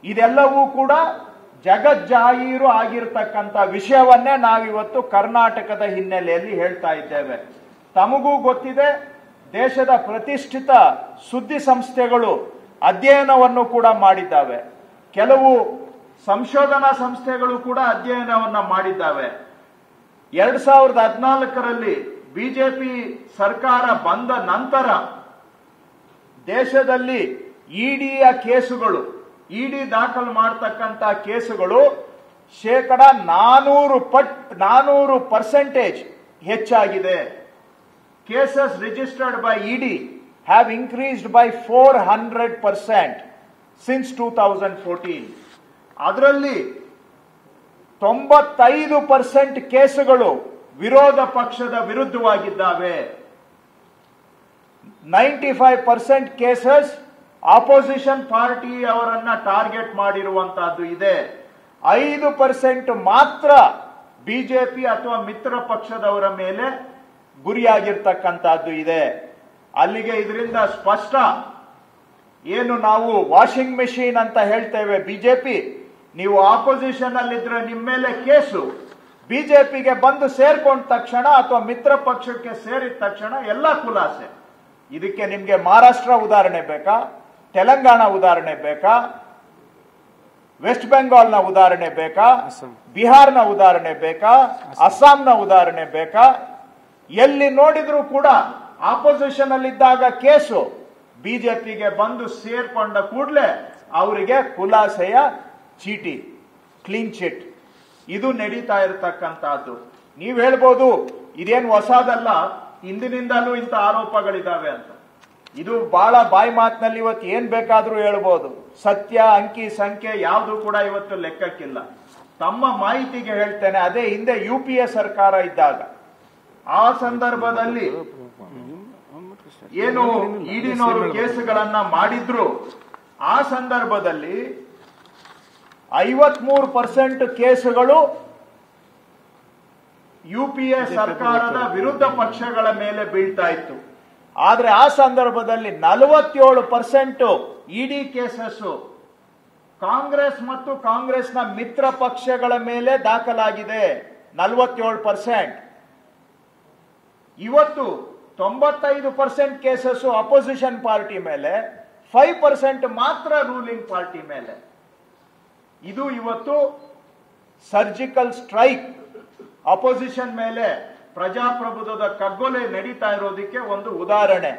ಇದೆಲ್ಲವೂ ಕೂಡ ಜಗಜ್ಜಾಹೀರು ಆಗಿರ್ತಕ್ಕಂಥ ವಿಷಯವನ್ನೇ ನಾವಿವತ್ತು ಕರ್ನಾಟಕದ ಹಿನ್ನೆಲೆಯಲ್ಲಿ ಹೇಳ್ತಾ ಇದ್ದೇವೆ. ತಮಗೂ ಗೊತ್ತಿದೆ, ದೇಶದ ಪ್ರತಿಷ್ಠಿತ ಸುದ್ದಿ ಸಂಸ್ಥೆಗಳು ಅಧ್ಯಯನವನ್ನು ಕೂಡ ಮಾಡಿದ್ದಾವೆ. ಕೆಲವು ಸಂಶೋಧನಾ ಸಂಸ್ಥೆಗಳು ಕೂಡ ಅಧ್ಯಯನವನ್ನ ಮಾಡಿದ್ದಾವೆ. 2014ರಲ್ಲಿ ಬಿಜೆಪಿ ಸರ್ಕಾರ ಬಂದ ನಂತರ ದೇಶದಲ್ಲಿ ಇಡಿಯ ಕೇಸುಗಳು, ಇಡಿ ದಾಖಲು ಮಾಡತಕ್ಕಂಥ ಕೇಸುಗಳು 400% ಹೆಚ್ಚಾಗಿದೆ. Cases registered by ED have increased by 400% since 2014. ಅದರಲ್ಲಿ 95% ಕೇಸುಗಳು ವಿರೋಧ ಪಕ್ಷದ ವಿರುದ್ಧವಾಗಿದ್ದಾವೆ. 95% ಕೇಸಸ್ ಆಪೋಸಿಷನ್ ಪಾರ್ಟಿ ಅವರನ್ನ ಟಾರ್ಗೆಟ್ ಮಾಡಿರುವಂತಹದ್ದು ಇದೆ. 5% ಮಾತ್ರ ಬಿಜೆಪಿ ಅಥವಾ ಮಿತ್ರ ಪಕ್ಷದವರ ಮೇಲೆ ಗುರಿಯಾಗಿರ್ತಕ್ಕಂಥದ್ದು ಇದೆ. ಅಲ್ಲಿಗೆ ಇದರಿಂದ ಸ್ಪಷ್ಟ, ಏನು ನಾವು ವಾಷಿಂಗ್ ಮೆಷಿನ್ ಅಂತ ಹೇಳ್ತೇವೆ ಬಿಜೆಪಿ, ನೀವು ಆಪೋಸಿಷನ್ ಅಲ್ಲಿದ್ರೆ ನಿಮ್ಮ ಮೇಲೆ ಕೇಸು, ಬಿಜೆಪಿಗೆ ಬಂದು ಸೇರ್ಕೊಂಡ ತಕ್ಷಣ ಅಥವಾ ಮಿತ್ರ ಪಕ್ಷಕ್ಕೆ ಸೇರಿದ ತಕ್ಷಣ ಎಲ್ಲ ಖುಲಾಸೆ. ಇದಕ್ಕೆ ನಿಮ್ಗೆ ಮಹಾರಾಷ್ಟ್ರ ಉದಾಹರಣೆ ಬೇಕಾ, ತೆಲಂಗಾಣ ಉದಾಹರಣೆ ಬೇಕಾ, ವೆಸ್ಟ್ ಬೆಂಗಾಲ್ನ ಉದಾಹರಣೆ ಬೇಕಾ, ಬಿಹಾರ್ನ ಉದಾಹರಣೆ ಬೇಕಾ, ಅಸ್ಸಾಂನ ಉದಾಹರಣೆ ಬೇಕಾ? ಎಲ್ಲಿ ನೋಡಿದ್ರೂ ಕೂಡ ಆಪೋಸಿಷನ್ ಅಲ್ಲಿದ್ದಾಗ ಕೇಸು, ಬಿಜೆಪಿಗೆ ಬಂದು ಸೇರ್ಕೊಂಡ ಕೂಡಲೇ ಅವರಿಗೆ ಖುಲಾಸೆಯ ಚೀಟಿ, ಕ್ಲೀನ್ ಚಿಟ್, ಇದು ನಡೀತಾ ಇರತಕ್ಕಂತಹದ್ದು. ನೀವು ಹೇಳ್ಬೋದು ಇದೇನು ಹೊಸದಲ್ಲ, ಹಿಂದಿನಿಂದಲೂ ಇಂಥ ಆರೋಪಗಳಿದಾವೆ ಅಂತ. ಇದು ಬಹಳ ಬಾಯಿ ಮಾತಿನಲ್ಲಿ ಇವತ್ತು ಏನ್ ಬೇಕಾದ್ರೂ ಹೇಳ್ಬೋದು. ಸತ್ಯ, ಅಂಕಿ ಸಂಖ್ಯೆ ಯಾವುದು ಕೂಡ ಇವತ್ತು ಲೆಕ್ಕಕ್ಕಿಲ್ಲ. ತಮ್ಮ ಮಾಹಿತಿಗೆ ಹೇಳ್ತೇನೆ, ಅದೇ ಹಿಂದೆ UPA ಸರ್ಕಾರ ಇದ್ದಾಗ ಆ ಸಂದರ್ಭದಲ್ಲಿ ಏನು ಇಡಿನವರು ಕೇಸುಗಳನ್ನ ಮಾಡಿದ್ರು, ಆ ಸಂದರ್ಭದಲ್ಲಿ 53% ಕೇಸುಗಳು UPA ಸರ್ಕಾರದ ವಿರುದ್ಧ ಪಕ್ಷಗಳ ಮೇಲೆ ಬೀಳ್ತಾ ಇತ್ತು. ಆದ್ರೆ ಆ ಸಂದರ್ಭದಲ್ಲಿ 47% ಇಡಿ ಕೇಸಸ್ ಕಾಂಗ್ರೆಸ್ ಮತ್ತು ಕಾಂಗ್ರೆಸ್ನ ಮಿತ್ರ ಪಕ್ಷಗಳ ಮೇಲೆ ದಾಖಲಾಗಿದೆ. 47%. ಇವತ್ತು 95% ಕೇಸಸ್ ಅಪೋಸಿಷನ್ ಪಾರ್ಟಿ ಮೇಲೆ, 5% ಮಾತ್ರ ರೂಲಿಂಗ್ ಪಾರ್ಟಿ ಮೇಲೆ. ಇದು ಇವತ್ತು ಸರ್ಜಿಕಲ್ ಸ್ಟ್ರೈಕ್, ಅಪೋಸಿಷನ್ ಮೇಲೆ ಪ್ರಜಾಪ್ರಭುತ್ವದ ಕಗ್ಗೊಲೆ ನಡೀತಾ ಇರೋದಕ್ಕೆ ಒಂದು ಉದಾಹರಣೆ.